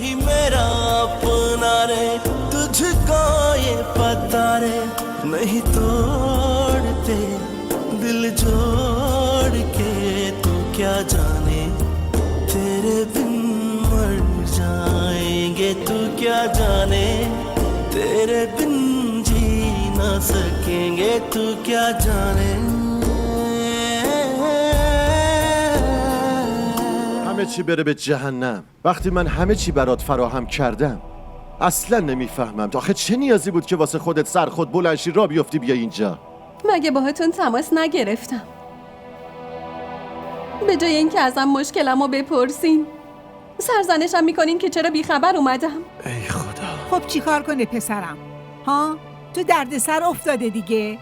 ही मेरा अपना रे, तुझको ये पता रे, नहीं तोड़ते दिल जोड़ के, तू क्या जाने तेरे बिन मर जाएंगे, तू क्या जाने तेरे बिन जी ना सकेंगे, तू क्या जाने. همه چی بره به جهنم. وقتی من همه چی برات فراهم کردم اصلا نمیفهمم آخه چه نیازی بود که واسه خودت سر خود بلنشی را بیفتی بیا اینجا. مگه باهاتون تماس نگرفتم؟ به جای اینکه ازم مشکلمو بپرسین سرزنشم میکنین که چرا بیخبر اومدم. ای خدا. خب چیکار کنه پسرم؟ ها؟ تو دردسر افتاده دیگه.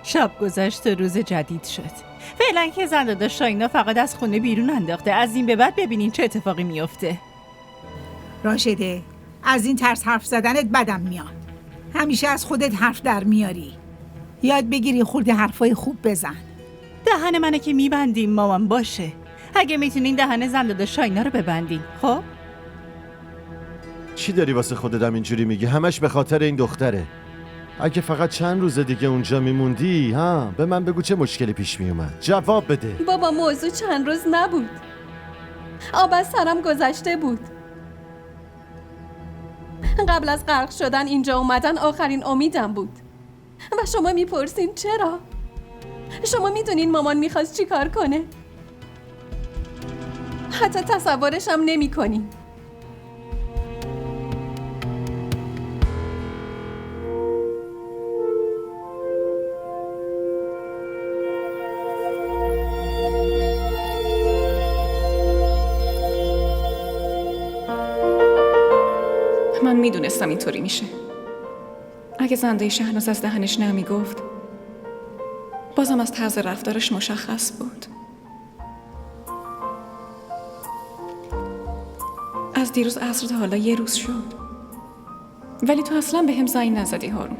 شب گذشت و روز جدید شد. فعلا که زنداده شاینا فقط از خونه بیرون انداخته. از این به بعد ببینین چه اتفاقی میفته. راشده، از این ترس حرف زدنت بدم میاد. همیشه از خودت حرف در میاری. یاد بگیری خورده حرفای خوب بزن. دهن منو که میبندیم مامان باشه. اگه میتونین دهن زنداده شاینا رو ببندین. خب؟ چی داری واسه خودت اینجوری میگی؟ همش به خاطر این دختره. اگه فقط چند روز دیگه اونجا میموندی به من بگو چه مشکلی پیش میومد. جواب بده. بابا موضوع چند روز نبود. آب از سرم گذشته بود. قبل از غرق شدن اینجا اومدن آخرین امیدم بود. و شما میپرسین چرا؟ شما میدونین مامان میخواست چی کار کنه؟ حتی تصورشم نمی کنین. من میدونستم اینطوری میشه. اگه زنده شهناز از دهنش نمیگفت بازم از طرز رفتارش مشخص بود. از دیروز عصر تا حالا یه روز شد ولی تو اصلا به هم زنگ نزدی هارون.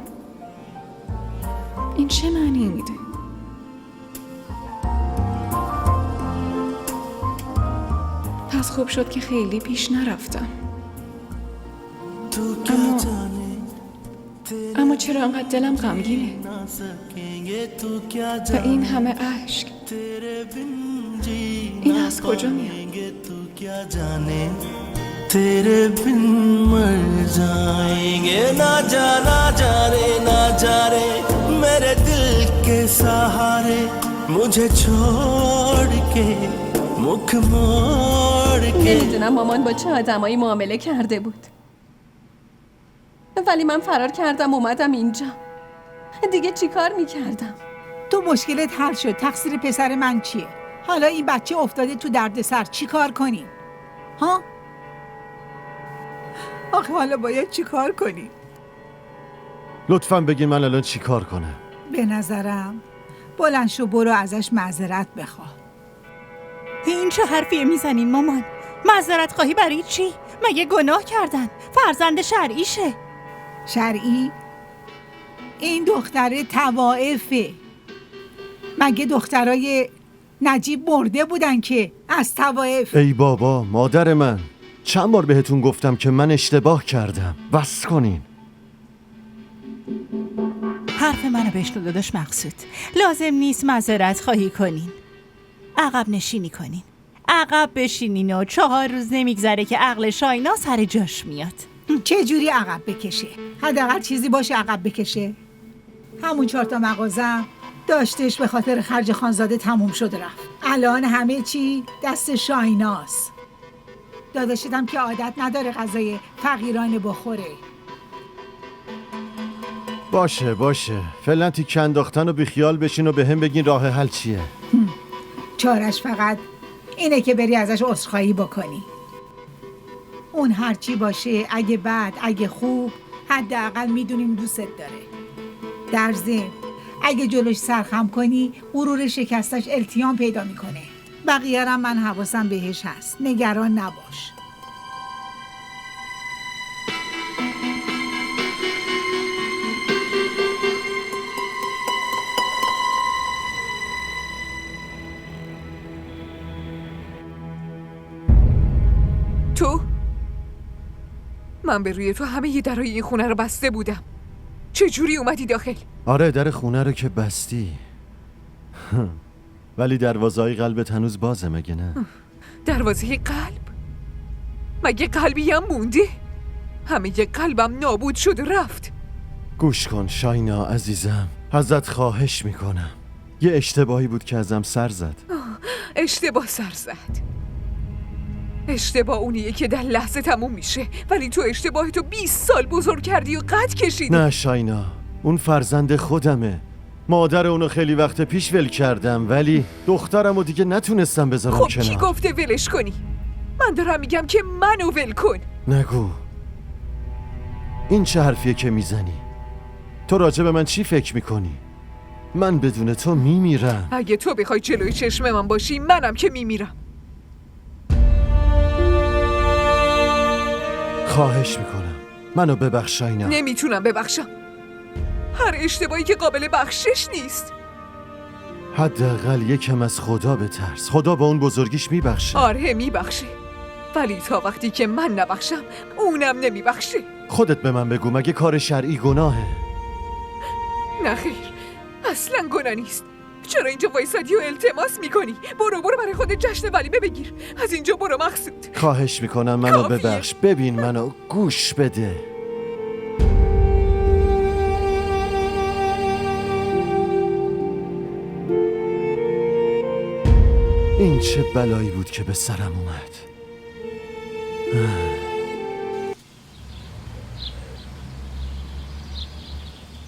این چه معنی میده؟ پس خوب شد که خیلی پیش نرفتم. اما چرا انقدر دلم غمگینه و این همه اشک این از کجا میاد؟ तेरे बिन मर जाएंगे ना जाना जा रे मेरे दिल के सहारे मुझे छोड़ के मुख मोड़ के. نمیدونم مامان با چه آدمایی معامله کرده بود ولی من فرار کردم اومدم اینجا. دیگه چی کار میکردم؟ تو مشکلت حل شد. تقصیر پسر من چیه؟ حالا این بچه افتاده تو دردسر. چی کار کنیم؟ ها؟ آخه حالا باید چی کار کنیم؟ لطفاً بگین من الان چی کار کنم. به نظرم بلند شو برو ازش معذرت بخواه. این چه حرفیه میزنین مامان؟ معذرت خواهی برای چی؟ مگه گناه کردن؟ فرزند شرعیشه. شرعی؟ این دختره توائفه. مگه دخترای نجیب مرده بودن که از توائف؟ ای بابا مادر من چند بار بهتون گفتم که من اشتباه کردم. بس کنین. حرف منو بشنو داداش مقصود. لازم نیست معذرت خواهی کنین. عقب نشینی کنین. عقب بشینین و 4 روز نمیگذره که عقل شاینا سر جاش میاد. چه جوری عقب بکشه؟ حداقل چیزی باشه عقب بکشه. همون 4 تا مغازه داشتش به خاطر خرج خانزاده تموم شده رفت. الان همه چی دست شایناست. داداشتم که عادت نداره غذای فقیرانه بخوره. باشه فعلا تیکه انداختن و بیخیال بشین و به هم بگین راه حل چیه. چارش فقط اینه که بری ازش عذرخواهی بکنی. اون هرچی باشه، اگه بد اگه خوب، حداقل میدونیم دوستت داره. در ضمن اگه جلوش سرخم کنی غرور شکستش التیام پیدا میکنه. بقیه را من حواسم بهش هست. نگران نباش. من به روی تو همه ی درای این خونه رو بسته بودم. چجوری اومدی داخل؟ آره در خونه رو که بستی ولی دروازه‌های قلبت هنوز بازه مگه نه؟ دروازه قلب؟ مگه قلبی هم مونده؟ همه ی قلبم نابود شد و رفت. گوش کن شاینا عزیزم، ازت خواهش میکنم. یه اشتباهی بود که ازم سر زد. اشتباه سر زد. اشتباه اونیه که در لحظه تموم میشه، ولی تو اشتباهتو 20 سال بزرگ کردی و قد کشیدی. نه شاینا، اون فرزند خودمه. مادر اونو خیلی وقت پیش ول کردم، ولی دخترمو دیگه نتونستم بذارم خب کنار. کی گفته ولش کنی؟ من دارم میگم که منو ول کن. نگو. این چه حرفیه که میزنی؟ تو راجع به من چی فکر میکنی؟ من بدون تو میمیرم. اگه تو بخوای جلوی چشم من باشی، منم که میمیرم. خواهش میکنم منو ببخش شاینا. نمیتونم ببخشم. هر اشتباهی که قابل بخشش نیست. حداقل یکم از خدا بترس. خدا با اون بزرگیش میبخشه. آره میبخشه، ولی تا وقتی که من نبخشم اونم نمیبخشه. خودت به من بگو مگه کار شرعی گناهه؟ نه خیر، اصلا گناه نیست. چرا اینجا وایسادی و التماس میکنی؟ برو برای خودت جشن ولیمه بگیر. از اینجا برو مقصود. خواهش میکنم منو کافیه. ببخش. ببین منو، گوش بده. این چه بلایی بود که به سرم اومد.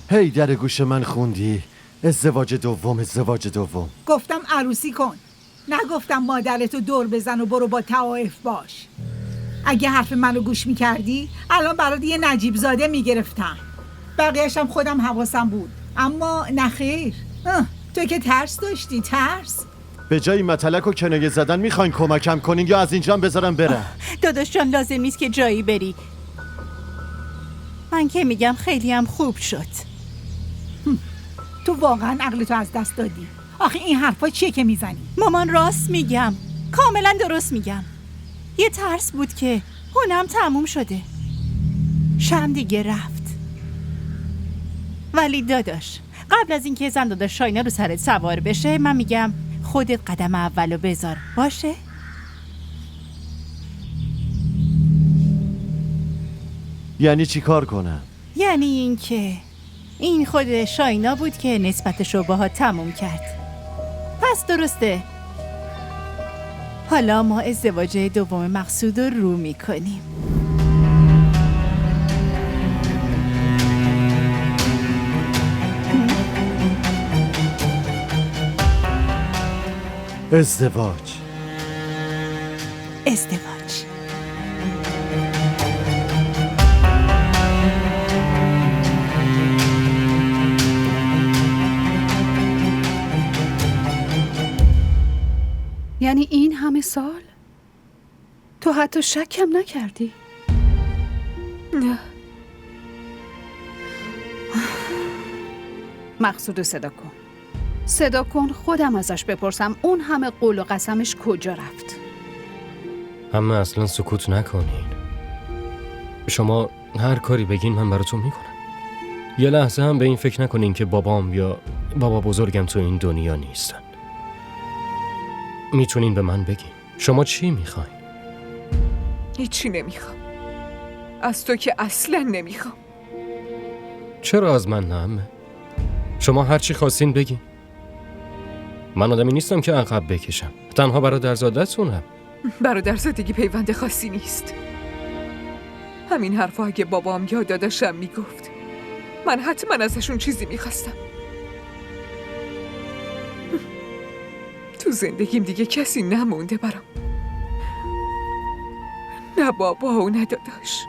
هی در گوش من خوندی ازدواج دوم. گفتم عروسی کن، نگفتم مادرتو دور بزن و برو با طوایف باش. اگه حرف منو گوش میکردی الان برات یه نجیب زاده میگرفتم. بقیهشم خودم حواسم بود، اما نخیر. تو که ترس داشتی. ترس. به جای متلک و کنایه زدن میخواین کمکم کنین یا از اینجا بذارم برم؟ داداش جان لازم نیست که جایی بری. من که میگم خیلی هم خوب شد. تو واقعا عقلتو از دست دادی. آخه این حرفا چیه که میزنی؟ مامان راست میگم، کاملا درست میگم. یه ترس بود که اونم تموم شده، شم دیگه رفت. ولی داداش قبل از اینکه زن داداش شاینا رو سرت سوار بشه، من میگم خودت قدم اولو بذار. باشه؟ یعنی چی کار کنم؟ یعنی اینکه این خود شاینا بود که نسبتش رو باها تموم کرد. پس درسته، حالا ما ازدواج دوم مقصود رو میکنیم. ازدواج. یعنی این همه سال؟ تو حتی شکم نکردی؟ نه. مقصودو صدا کن. صدا کن خودم ازش بپرسم اون همه قول و قسمش کجا رفت. همه اصلا سکوت نکنین. شما هر کاری بگین من براتون میکنم. یه لحظه هم به این فکر نکنین که بابام یا بابا بزرگم تو این دنیا نیستن. میتونین به من بگین شما چی میخواین؟ هیچی نمیخوام. از تو که اصلا نمیخوام. چرا از من نه؟ شما هر چی خواستین بگین. من آدمی نیستم که عقب بکشم. تنها برادرزاده‌تونم. برادرزادگی پیوند خاصی نیست. همین حرفا اگه بابام یا داداشم میگفت، من حتما ازشون چیزی میخواستم. تو زندگیم دیگه کسی نمونده برام. نه بابا و نه داداش.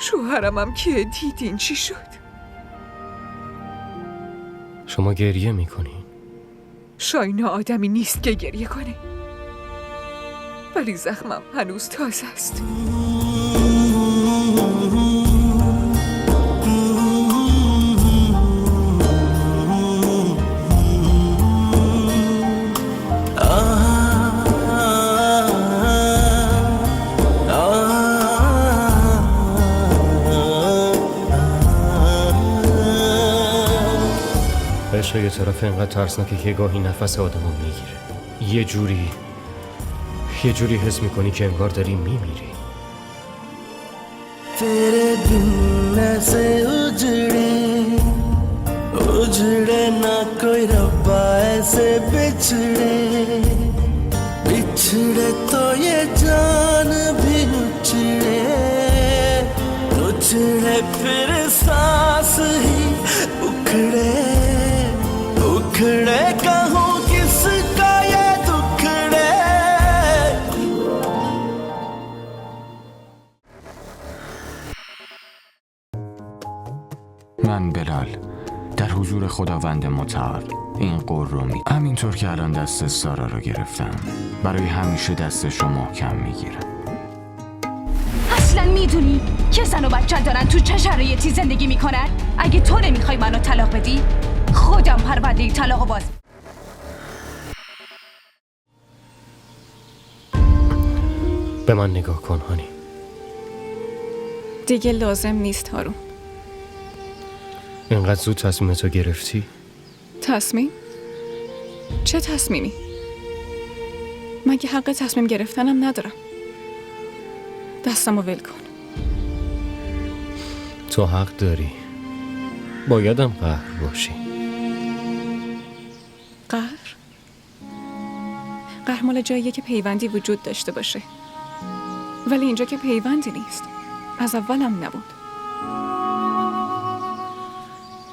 شوهرم هم که دیدین چی شد. شما گریه میکنین؟ شاینا آدمی نیست که گریه کنه، ولی زخمم هنوز تازه است. آه عشق یه طرف اینقدر ترسناکه که گاهی نفس آدمو میگیره. یه جوری حس میکنی که انگار داری میمیری. तेरे बिन ऐसे उजड़े ना कोई रब्बा ऐसे बिछड़े तो ये जान भी उछड़े फिर सांस ही उखड़े कहूँ किसका ये दुखड़े. من بلال در حضور خداوند متعال این قول رو همینطور که الان دست سارا رو گرفتم برای همیشه دستش رو محکم میگیرم. اصلا میدونی که زن و بچه دارن تو چه شرایطی زندگی میکنن؟ اگه تو نمیخوای منو طلاق بدی خودم پرونده طلاق باز. به من نگاه کن هانی. دیگه لازم نیست هارون. اینقدر زود تصمیمتو گرفتی؟ تصمیم؟ چه تصمیمی؟ مگه حق تصمیم گرفتنم ندارم؟ دستمو ول کن. تو حق داری. بایدم قهر باشی. قهر؟ قهر مال جاییه که پیوندی وجود داشته باشه. ولی اینجا که پیوندی نیست. از اولم نبود.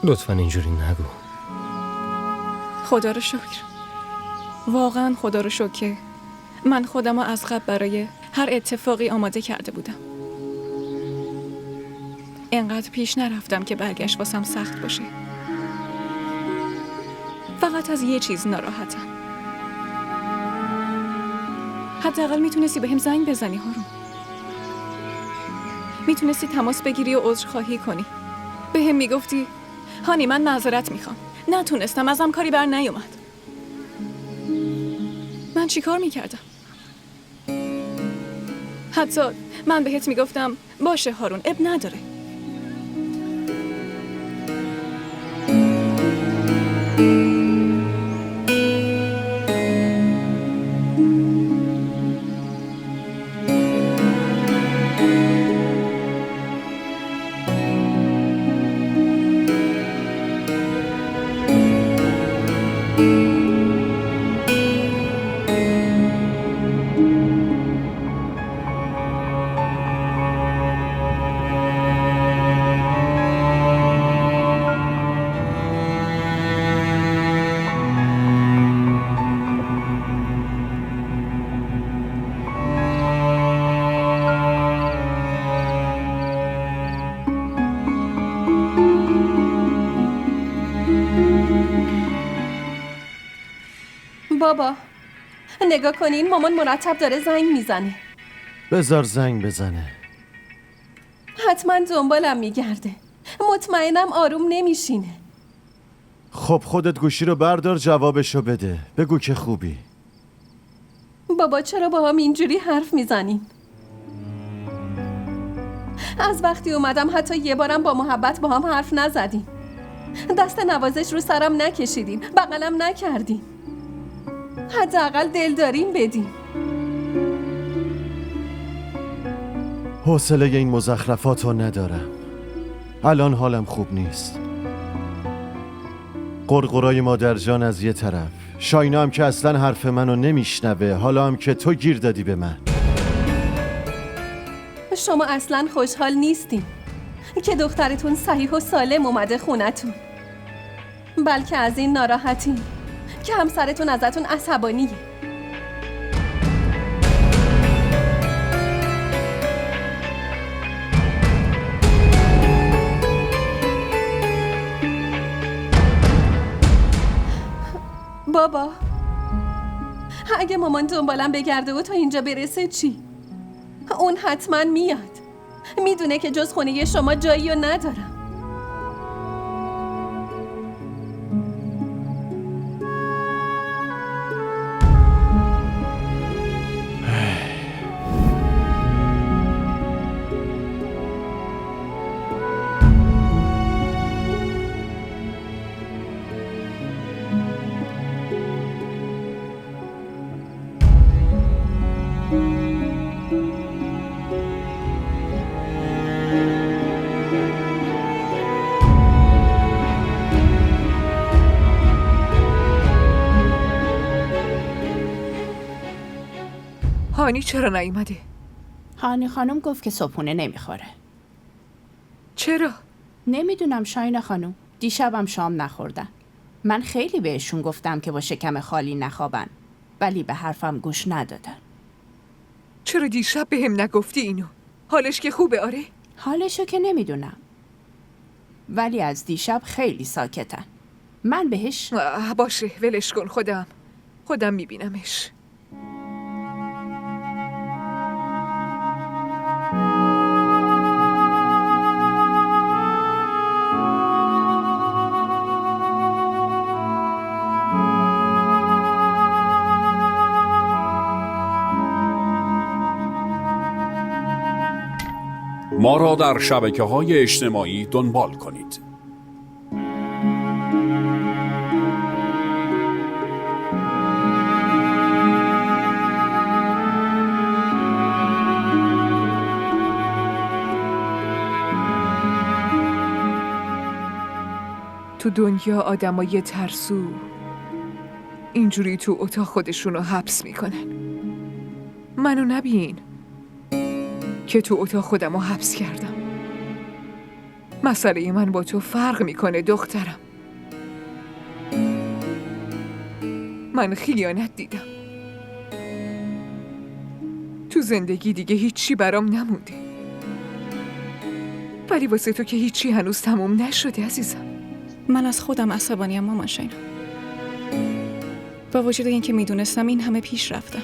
لطفاً اینجوری نگو. خدا رو شکر. واقعا خدا رو شکر که من خودم رو از قبل برای هر اتفاقی آماده کرده بودم. اینقدر پیش نرفتم که برگشت واسم سخت باشه. فقط از یه چیز ناراحتم. حداقل میتونستی بهم زنگ بزنی هارون. میتونستی تماس بگیری و عذرخواهی کنی. بهم میگفتی هانی من معذرت میخوام. نتونستم، ازم کاری بر نیومد. من چی کار میکردم؟ حتی من بهت میگفتم باشه هارون اب نداره. بابا نگاه کنین مامان مرتب داره زنگ میزنه. بذار زنگ بزنه. حتما دنبالم میگرده. مطمئنم آروم نمیشینه. خب خودت گوشی رو بردار جوابشو بده. بگو که خوبی. بابا چرا با هم اینجوری حرف میزنین؟ از وقتی اومدم حتی یه بارم با محبت با هم حرف نزدیم. دست نوازش رو سرم نکشیدیم، بغلم نکردیم. حداقل دلداریم بدیم. حوصله این مزخرفات رو ندارم. الان حالم خوب نیست. قرقرای مادر جان از یه طرف، شاینا هم که اصلا حرف منو نمیشنوه، حالا هم که تو گیر دادی به من. شما اصلا خوشحال نیستین که دخترتون صحیح و سالم اومده خونتون، بلکه از این ناراحتین که همسرتون ازتون عصبانیه. بابا اگه مامان دنبالم بگرده و تا اینجا برسه چی؟ اون حتما میاد. میدونه که جز خونه شما جایی رو ندارم. هانی چرا نیومده؟ هانی خانم گفت که صبحونه نمیخوره. چرا؟ نمیدونم شاهین خانم، دیشبم شام نخوردن. من خیلی بهشون گفتم که با شکم خالی نخوابن، ولی به حرفم گوش ندادن. چرا دیشب به هم نگفتی اینو؟ حالش که خوبه آره؟ حالشو که نمیدونم، ولی از دیشب خیلی ساکتن. من بهش باشه ولش کن، خودم میبینمش. ما را در شبکه‌های اجتماعی دنبال کنید. تو دنیا آدمای ترسو اینجوری تو اتاق خودشونو حبس میکنن. منو نبین که تو اتاق خودمو حبس کردم. مسئله من با تو فرق میکنه دخترم. من خیانت دیدم. تو زندگی دیگه هیچی برام نمونده، ولی واسه تو که هیچی هنوز تموم نشده عزیزم. من از خودم عصبانیم مامان شاینا. با وجود اینکه میدونستم این همه پیش رفتم،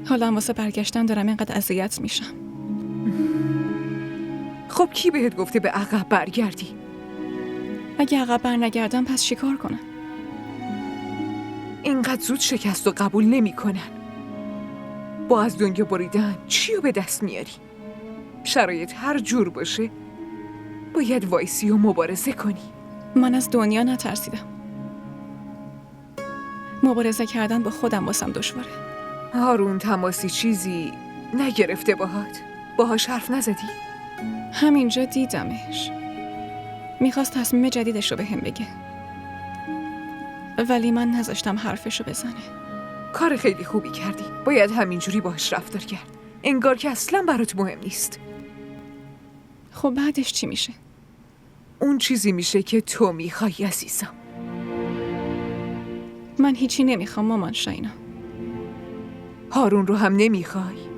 حالا هم واسه برگشتن دارم اینقدر اذیت میشم. خب کی بهت گفته به عقب برگردی؟ اگه عقب برنگردم پس چیکار کنم؟ اینقدر زود شکست و قبول نمی کنن. با از دنیا بریدن چی رو به دست میاری؟ شرایط هر جور باشه باید وایسی و مبارزه کنی. من از دنیا نترسیدم. مبارزه کردن با خودم واسم دشواره. هارون تماسی چیزی نگرفته باهاش حرف نزدی؟ همینجا دیدمش. میخواست تصمیم جدیدش رو بهم بگه، ولی من نذاشتم حرفشو بزنه. کار خیلی خوبی کردی. باید همینجوری باهاش رفتار کرد، انگار که اصلا برات مهم نیست. خب بعدش چی میشه؟ اون چیزی میشه که تو میخوای عزیزم. من هیچی نمیخوام مامان شاینا. هارون رو هم نمیخوای؟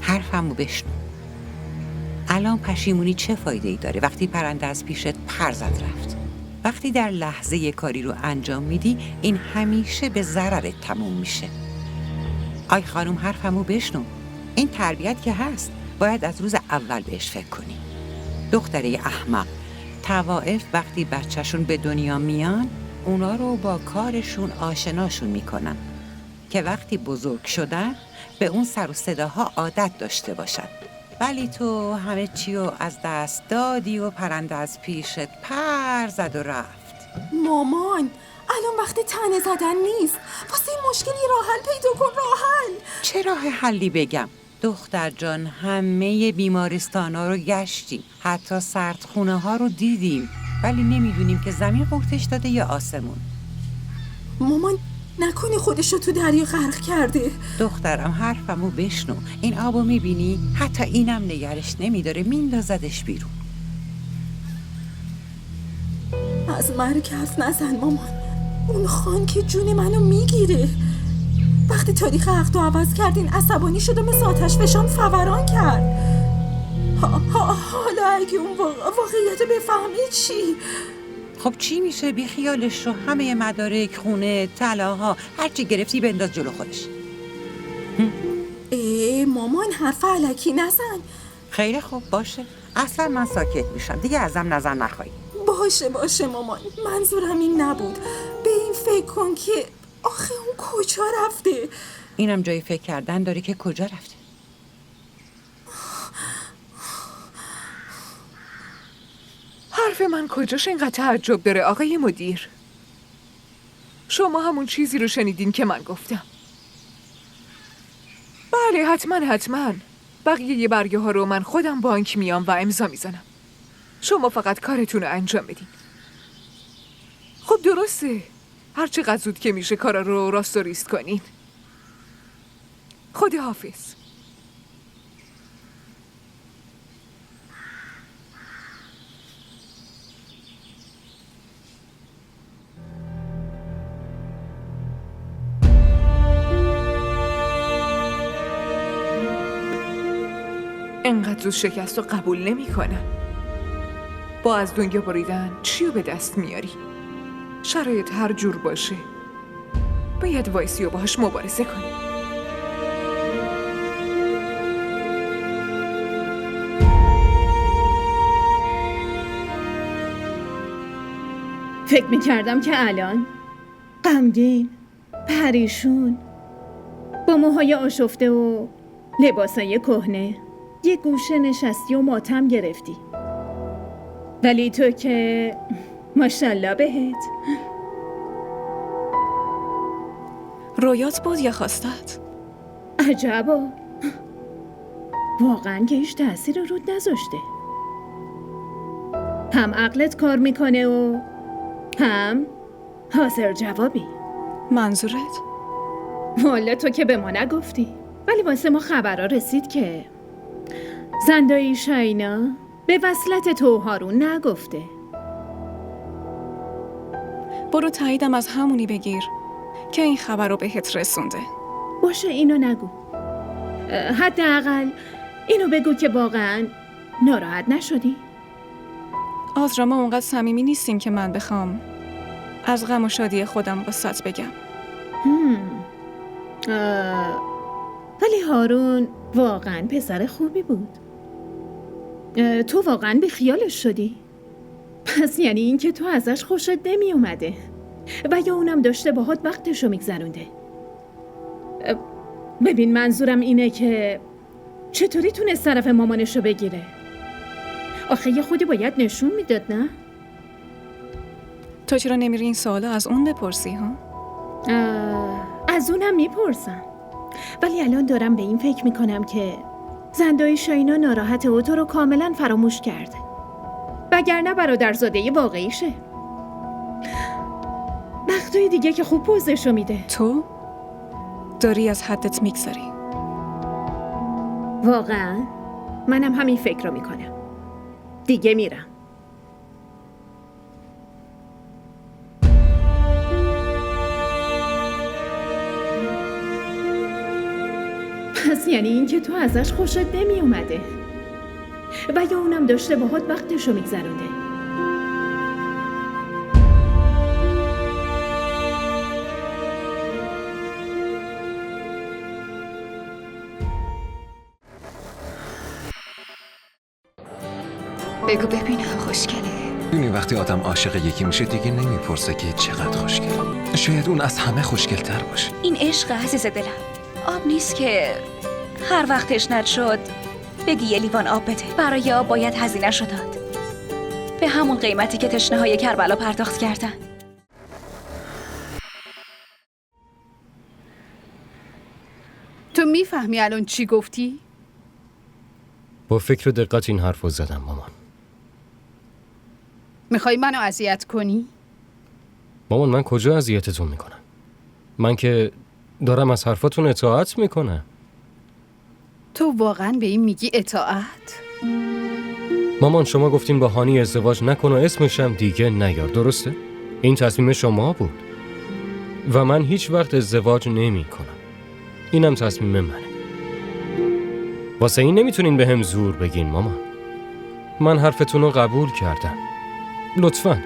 حرفمو بشنو. الان پشیمونی چه فایده ای داره وقتی پرنده از پیشت پر زد رفت؟ وقتی در لحظه یه کاری رو انجام میدی این همیشه به ضررت تموم میشه. آی خانم حرفمو بشنو. این تربیت که هست باید از روز اول بهش فکر کنی. دختره احمق، طوائف وقتی بچهشون به دنیا میان اونا رو با کارشون آشناشون میکنن که وقتی بزرگ شدن به اون سر و صداها عادت داشته باشن. ولی تو همه چی رو از دست دادی و پرنده از پیشت پر زد و رفت. مامان الان وقت طعنه زدن نیست. واسه این مشکلی راه حل پیدا کن. راه حل چه راه حلی بگم؟ دختر جان همه بیمارستان ها رو گشتیم، حتی سردخونه ها رو دیدیم، ولی نمیدونیم که زمین قورتش داده یا آسمون. مامان نکنی خودشو تو دریا غرق کرده؟ دخترم حرفمو بشنو. این آبو میبینی؟ حتی اینم نگرش نمیداره، میندازدش بیرون. از مرگ حرف نزن مامان. اون خان که جون منو میگیره. وقتی تاریخ عقد رو عوض کردین عصبانی شد و مثل آتش فشان فوران کرد. حالا اگه اون واقعیت رو بفهمی چی؟ خب چی میشه؟ بی خیالش رو. همه مدارک، خونه، طلاها، هرچی گرفتی بنداز جلو خودش. مامان حرف الکی نزن. خیلی خوب باشه، اصلا من ساکت میشم، دیگه ازم نظر نخواهی. باشه مامان، منظورم این نبود. فکر کن که آخه اون کجا رفته؟ اینم جای فکر کردن داره که کجا رفته. حرف من کجاش اینقدر تعجب داره آقای مدیر؟ شما همون چیزی رو شنیدین که من گفتم. بله حتما بقیه برگه ها رو من خودم بانک میام و امضا میزنم. شما فقط کارتون رو انجام بدین. خب درسته، هرچقدر زود که میشه کارا رو راست و ریست کنین. خداحافظ. انقدر زود شکست رو قبول نمی کنن. با از دنیا بریدن چی رو به دست میاری؟ شرایط هر جور باشه باید وایسی و باهاش مبارزه کنی. فکر میکردم که الان غمگین، پریشون، با موهای آشفته و لباسای کهنه یه گوشه نشستی و ماتم گرفتی. ولی تو که ماشالله بهت. رویات بود یا خواستت؟ عجبا، واقعا که هیچ تأثیر رود نذاشته. هم عقلت کار میکنه و هم حاضر جوابی. منظورت؟ والا تو که به ما نگفتی، ولی واسه ما خبرها رسید که زندایی شاینا به وصلت تو و هارون نگفته. برو تاییدم از همونی بگیر که این خبر رو بهت رسونده. باشه اینو نگو، حداقل اینو بگو که واقعا ناراحت نشدی. آزرا، ما اونقدر صمیمی نیستیم که من بخوام از غم و شادی خودم قصت بگم. ولی هارون واقعا پسر خوبی بود. تو واقعا به خیالش شدی؟ پس یعنی این که تو ازش خوشت نمی اومده و یا اونم داشته باهات وقتشو میگذرونده. ببین منظورم اینه که چطوری تونست طرف مامانشو بگیره؟ آخه یه خودی باید نشون میداد نه؟ تو چرا نمیری این سوالا از اون بپرسی ها؟ از اونم میپرسم، ولی الان دارم به این فکر میکنم که زندایی شاینا ناراحت و تو رو کاملا فراموش کرده، وگرنه برادرزاده واقعیشه. وقتای دیگه که خوب پوزشو میده. تو داری از حدت میگذری. واقعا منم همین فکر رو میکنم. دیگه میرم. پس یعنی این که تو ازش خوشت نمی اومده و یا اونم داشته باهات وقتشو میگذرونده. بگو ببینم خوشگله. ببینی وقتی آدم عاشق یکی میشه دیگه نمیپرسه که چقدر خوشگله. شاید اون از همه خوشگل‌تر باشه. این عشق عزیز دلم، آب نیست که هر وقت تشنت شد بگی یه لیوان آب بده. برای آب باید هزینه‌شو داد، به همون قیمتی که تشنه‌های کربلا پرداخت کردن. تو میفهمی الان چی گفتی؟ با فکر و دقت این حرف رو زدم مامان. میخوای منو اذیت کنی؟ مامان من کجا اذیتتون میکنم؟ من که دارم از حرفاتون اطاعت میکنم. تو واقعا به این میگی اطاعت؟ مامان شما گفتین با هانی ازدواج نکن و اسمشم دیگه نیار، درسته؟ این تصمیم شما بود و من هیچ وقت ازدواج نمی کنم. اینم تصمیم منه. واسه این نمیتونین به هم زور بگین مامان. من حرفتون رو قبول کردم. لطفاً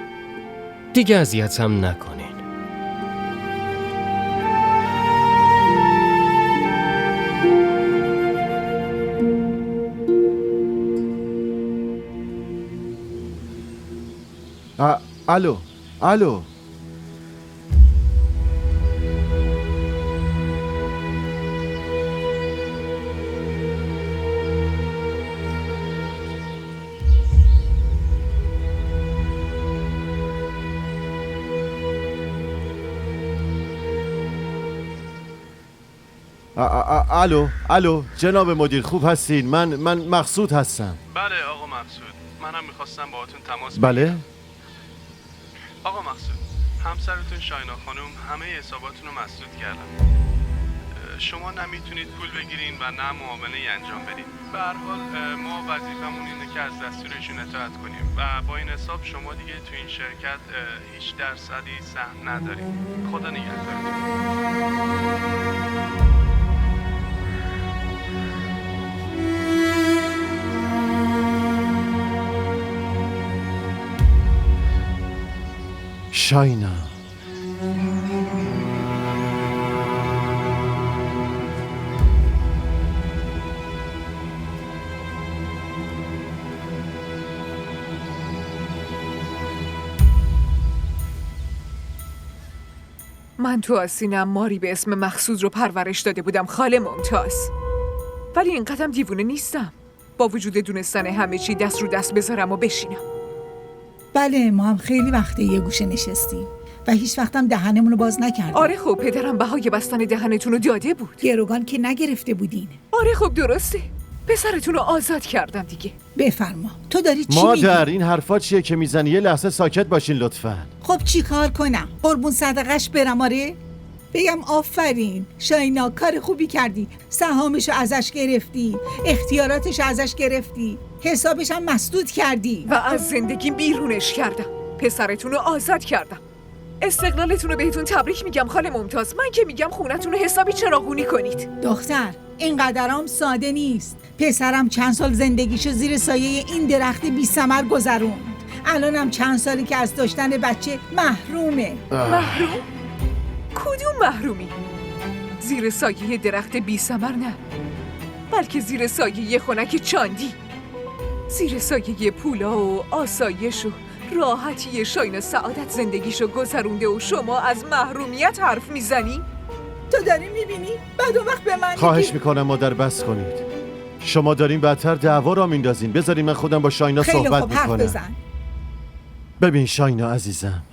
دیگه اذیتم نکنین. الو الو جناب مدیر خوب هستین؟ من مقصود هستم. بله آقا مقصود، منم میخواستم باهاتون تماس بله؟ آقا مقصود، همسرتون شاینا خانم همه حساباتون رو مسدود کردن. شما نمیتونید پول بگیرین و نه معامله انجام بدین. به هر حال ما وظیفمون اینه که از دستورشون اطاعت کنیم و با این حساب شما دیگه تو این شرکت هیچ درصدی سهم ندارید. خدا نگهدارتون. شاینا من تو آسینم ماری به اسم مقصود رو پرورش داده بودم خاله ممتاز. ولی اینقدرم دیوونه نیستم. با وجود دونستن همه چی دست رو دست بذارم و بشینم. بله ما هم خیلی وقته یه گوشه نشستیم و هیچ وقتم دهنمون رو باز نکردیم. آره خب پدرم بهای بستن دهنتون رو داده بود. گروگان که نگرفته بودین. آره خب درسته. پسرتون رو آزاد کردم دیگه. بفرما تو داری چی میگی؟ مادر این حرفا چیه که میزنی؟ یه لحظه ساکت باشین لطفاً. خب چی کار کنم؟ قربون صدقش برم آره؟ بگم آفرین شاینا کار خوبی کردی، سهامشو ازش گرفتی، اختیاراتشو ازش گرفتی، حسابش هم مسدود کردی و از زندگیم بیرونش کردم. پسرتون رو آزاد کردم. استقلالتون رو بهتون تبریک میگم خاله ممتاز. من که میگم خونتون رو حسابی چراغونی کنید. دختر اینقدرام ساده نیست. پسرم چند سال زندگیشو زیر سایه این درخت بی ثمر گذروند. الانم چند سالی که از داشتن بچه محرومه. محروم؟ کدوم محرومی؟ زیر سایه درخت بی ثمر نه، بلکه زیر سایه خنک چاندی، زیر سایه پولا و آسایش و راحتی شاینا سعادت زندگیشو گذرونده و شما از محرومیت حرف میزنی؟ تو داری میبینی؟ بعد اون وقت به من خواهش میکنم مادر بس کنید. شما دارین بدتر دعوا را میندازین. بذارین من خودم با شاینا صحبت میکنم. ببین شاینا عزیزم،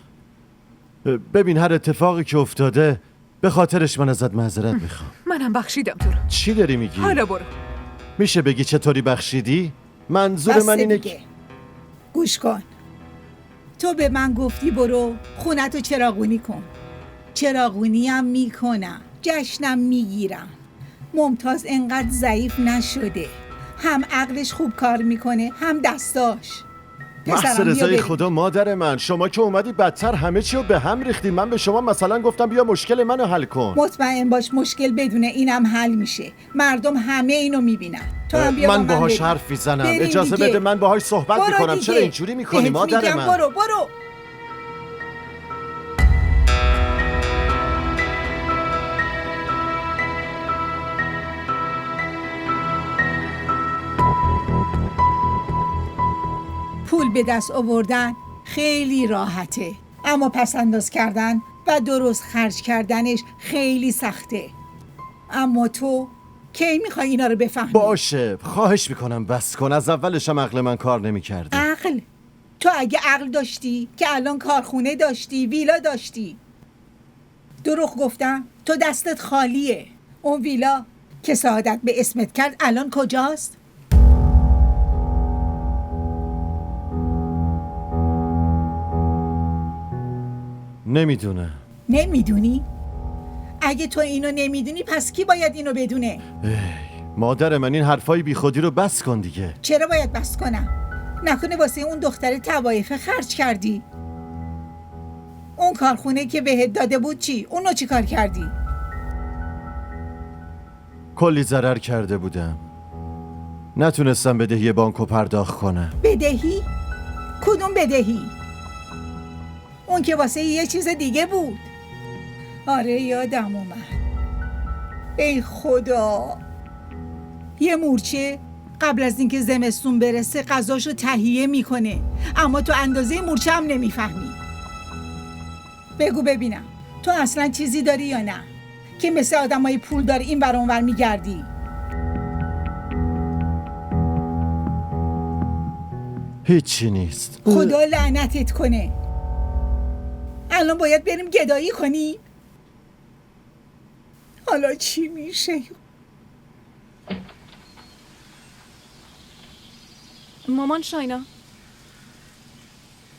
ببین هر اتفاقی که افتاده به خاطرش من ازت معذرت میخوام. منم بخشیدم تو رو. چی داری میگی؟ حالا برو. میشه بگی چطوری بخشیدی؟ منظور من اینه که گوش کن. تو به من گفتی برو خونتو چراغونی کن. چراغونی هم میکنم، جشنم میگیرم. ممتاز انقدر ضعیف نشده، هم عقلش خوب کار میکنه هم دستاش. محض رضای خدا مادر من، شما که اومدی بدتر همه چی رو به هم ریختی. من به شما مثلا گفتم بیا مشکل منو حل کن. مطمئن باش مشکل بدون اینم حل میشه. مردم همه اینو میبینن. تو هم بیا من باهاش حرف میزنم. اجازه بده من باهاش صحبت میکنم. چرا اینجوری میکنی مادر من؟ برو. پول به دست آوردن خیلی راحته، اما پس انداز کردن و درست خرج کردنش خیلی سخته. اما تو کی میخوای اینا رو بفهمی؟ باشه خواهش میکنم بس کن. از اولشم عقل من کار نمیکرده. عقل؟ تو اگه عقل داشتی که الان کارخونه داشتی، ویلا داشتی. دروغ گفتم؟ تو دستت خالیه. اون ویلا که سعادت به اسمت کرد الان کجاست؟ نمیدونم. نمیدونی؟ اگه تو اینو نمیدونی پس کی باید اینو بدونه؟ مادر من این حرفای بی خودی رو بس کن دیگه. چرا باید بس کنم؟ نکنه واسه اون دختر توایفه خرج کردی؟ اون کارخونه که بهت داده بود چی؟ اونو چی کار کردی؟ کلی ضرر کرده بودم. نتونستم بدهی بانکو پرداخت کنم. بدهی؟ کدوم بدهی؟ اون که واسه یه چیز دیگه بود. آره یادم اومد. ای خدا، یه مورچه قبل از اینکه زمستون برسه غذاشو تهیه میکنه، اما تو اندازه مورچه هم نمیفهمی. بگو ببینم تو اصلا چیزی داری یا نه که مثل آدمای پول داری این ور اون ور میگردی؟ هیچی نیست. خدا لعنتت کنه. الان باید بریم گدایی کنی؟ حالا چی میشه؟ مامان شاینا،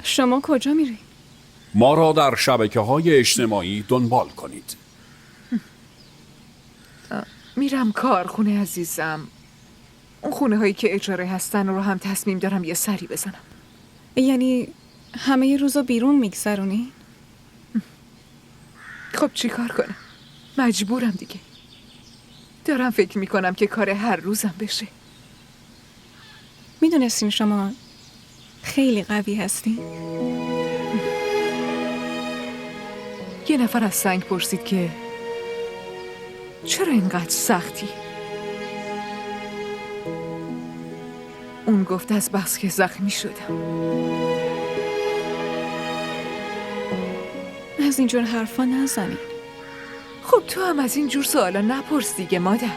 شما کجا میری؟ ما را در شبکه‌های اجتماعی دنبال کنید. میرم کارخونه عزیزم. اون خونه هایی که اجاره هستن رو هم تصمیم دارم یه سری بزنم. یعنی همه روزو بیرون میگذرونی؟ خب چی کار کنم؟ مجبورم دیگه. دارم فکر میکنم که کار هر روزم بشه. میدونستین شما خیلی قوی هستی؟ یه نفر از سنگ پرسید که چرا اینقدر سختی؟ اون گفت از بس که زخمی شدم. از اینجور حرفا نزنی. خب تو هم از اینجور سوالا نپرس دیگه مادر.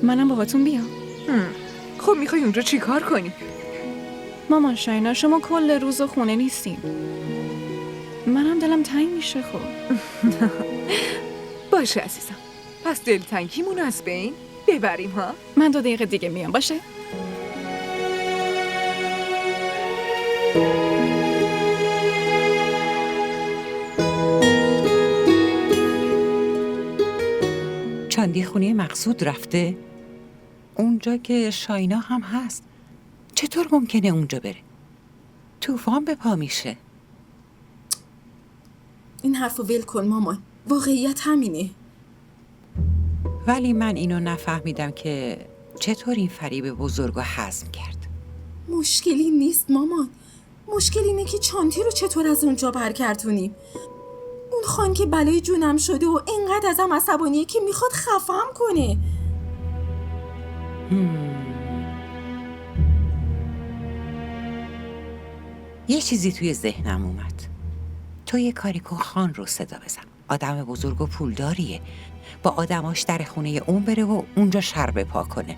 منم باهاتون بیام. خب میخوای اونجا چی کار کنی؟ مامان شاینا، شما کل روز خونه نیستین. منم دلم تنگ میشه. خب باشه عزیزم، پس دلتنگیمون از بین ببریم ها. من 2 دقیقه دیگه میام. باشه؟ چاندی خونه مقصود رفته؟ اونجا که شاینا هم هست. چطور ممکنه اونجا بره؟ طوفان به پا میشه. این حرفو ول کن مامان، واقعیت همینه. ولی من اینو نفهمیدم که چطور این فریب بزرگو هضم کرد. مشکلی نیست مامان، مشکل اینه که چانتی رو چطور از اونجا برگردونیم. اون خان که بلای جونم شده و اینقدر ازم عصبانیه که میخواد خفم کنه. یه چیزی توی ذهنم اومد. تو یه کاری کن، خان رو صدا بزن. آدم بزرگ و پولداریه. با آدماش در خونه اون بره و اونجا شر بپا کنه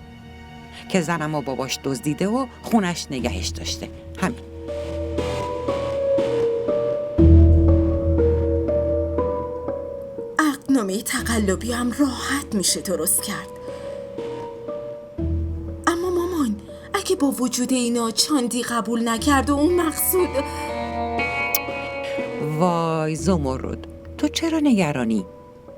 که زنم و باباش دزدیده و خونش نگهش داشته. همین. عقدنامه تقلبی هم راحت میشه درست کرد. اما مامان، اگه با وجود اینا چاندی قبول نکرد و اون مقصود... وای زمرد، تو چرا نگرانی؟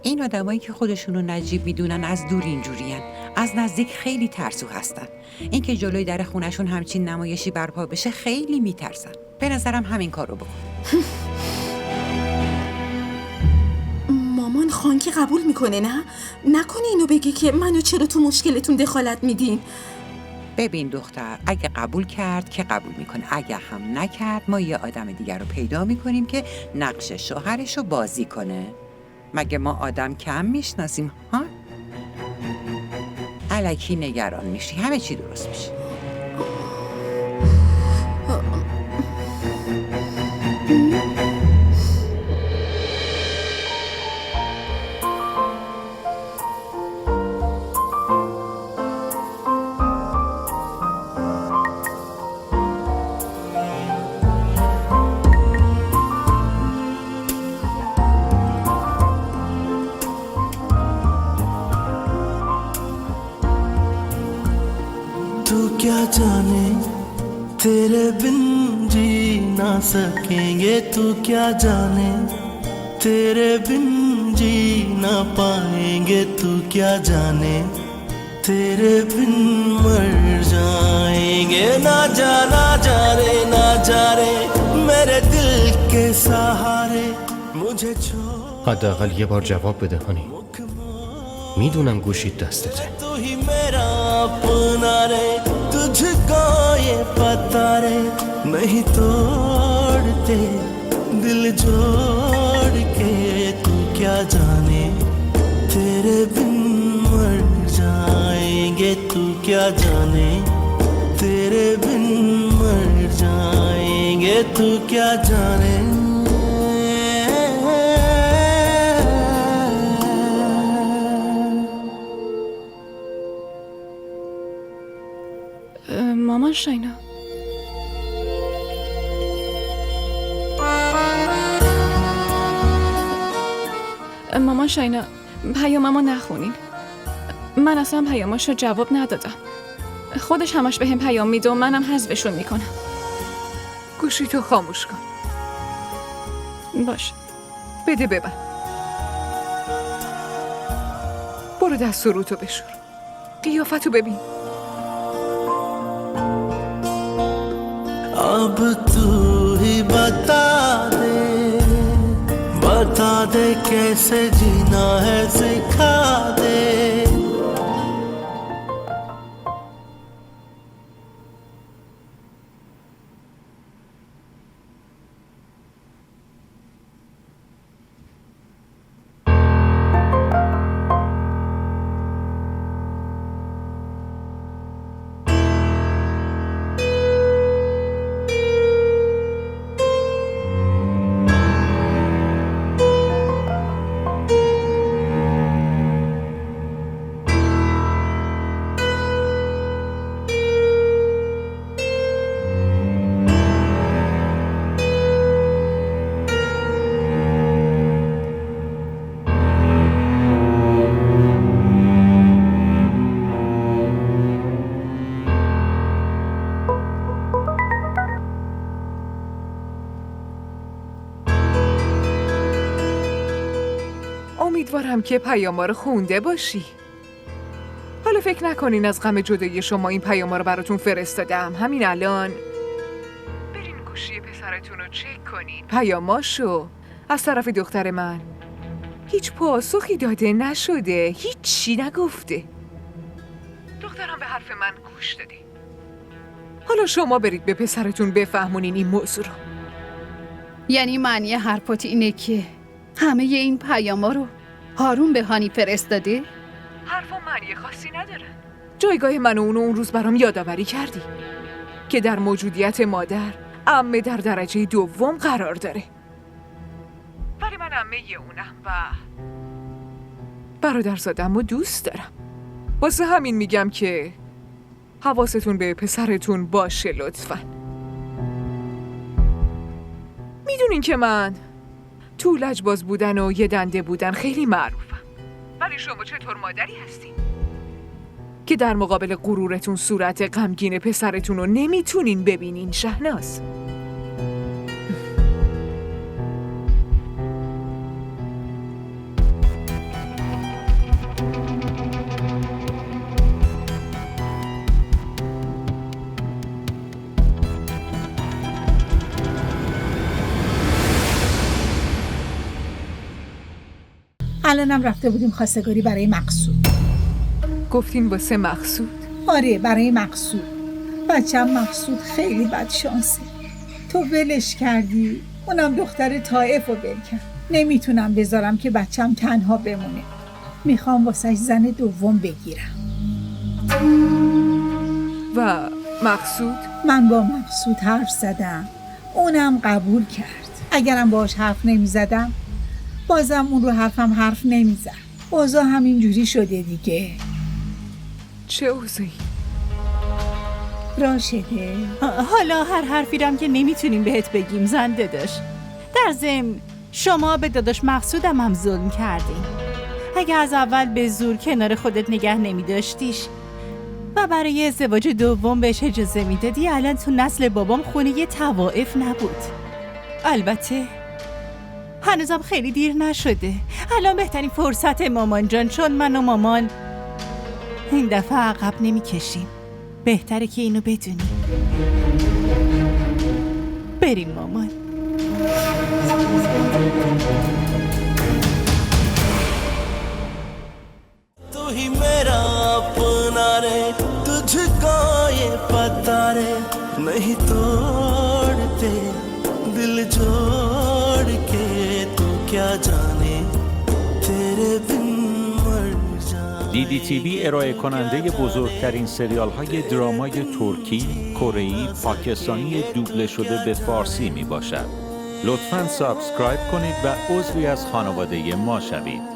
این آدمایی که خودشونو نجیب میدونن از دور اینجورین، از نزدیک خیلی ترسو هستن. این که جلوی در خونشون همچین نمایشی برپا بشه خیلی میترسن. به نظرم همین کارو بکن. مامان، خان که قبول میکنه نکنه اینو بگه که منو چرا تو مشکلتون دخالت میدین. ببین دختر، اگه قبول کرد که قبول میکنه، اگه هم نکرد ما یه آدم دیگر رو پیدا میکنیم که نقش شوهرش رو بازی کنه. مگه ما آدم کم میشناسیم ها؟ الکی نگران میشی، همه چی درست میشه. क्या जाने तेरे बिन जी ना सकेंगे, तू क्या जाने तेरे बिन जी ना पाएंगे, तू क्या जाने तेरे बिन मर जाएंगे। ना जाना जा रे ना जा रे मेरे दिल के सहारे मुझे छोड़। حداقل یه بار جواب بده هانی. میدونم گوشید دستته. तू ही मेरा अपना रे, तुझको ये पता रे नहीं तोड़ते दिल जोड़ के, तू क्या जाने तेरे बिन मर जाएंगे, तू क्या जाने तेरे बिन मर जाएंगे, तू क्या जाने। مامان شاینا، مامان شاینا پیاممو نخونین. من اصلا پیاماشو جواب ندادم. خودش همش بهم پیام میده و منم حذفشون میکنم. گوشی تو خاموش کن. باش. بده ببن. برو دست و روتو بشور. قیافتو ببین. अब तू ही बता दे कैसे जीना है सिखा दे امیدوارم که پیاما رو خونده باشی. حالا فکر نکنین از غم جدایی شما این پیاما رو براتون فرستادم. همین الان برین گوشی پسرتون رو چک کنین. پیاماشو از طرف دختر من هیچ پاسخی داده نشده، هیچ چی نگفته. دخترم به حرف من گوش داده. حالا شما برید به پسرتون بفهمونین این موضوع رو. یعنی معنی حرفات اینه که همه این پیاما رو هارون به هانی فرستاده؟ حرفا معنی خاصی نداره. جایگاه من و اون روز برام یادآوری کردی که در موجودیت مادر عمه در درجه دوم قرار داره. ولی من عمه اونم و برادرزادم رو دوست دارم. واسه همین میگم که حواستون به پسرتون باشه لطفاً. میدونین که من تو لجباز بودن و یه دنده بودن خیلی معروفم. ولی شما چطور مادری هستین که در مقابل غرورتون صورت غمگین پسرتون رو نمیتونین ببینین؟ شهناز، الانم رفته بودیم خواستگاری برای مقصود. گفتین واسه مقصود؟ آره برای مقصود. بچم مقصود خیلی بدشانسه. تو ولش کردی، اونم دختر طائف رو ول کرد. نمیتونم بذارم که بچم تنها بمونه. میخوام واسهش زن دوم بگیرم. و مقصود؟ من با مقصود حرف زدم، اونم قبول کرد. اگرم باهاش حرف نمیزدم بازم اون رو حرف نمیزد. اوضاع همینجوری شده دیگه. چه اوضاعی؟ راشده حالا هر حرفی رم که نمیتونیم بهت بگیم زنده داشت. در ضمن شما به داداش مقصودم هم ظلم کردین. اگه از اول به زور کنار خودت نگه نمیداشتیش و برای ازدواج دوم بهش اجازه میدادی، الان تو نسل بابام خونه یه طوائف نبود. البته هنوزم خیلی دیر نشده. الان بهترین فرصت مامان جان، چون من و مامان این دفعه عقب نمی کشیم. بهتره که اینو بدونی. بریم مامان. तू ही मेरा अपना रे, तुझको ये पता रे, नहीं तोड़ते दिल जोड़ के तू क्या जाने तेरे बिन मर जाने. DDTV ارائه کننده بزرگترین سریال های درامای ترکی، کره‌ای، پاکستانی دوبله شده به فارسی می باشد. لطفاً سابسکرایب کنید و عضوی از خانواده ما شوید.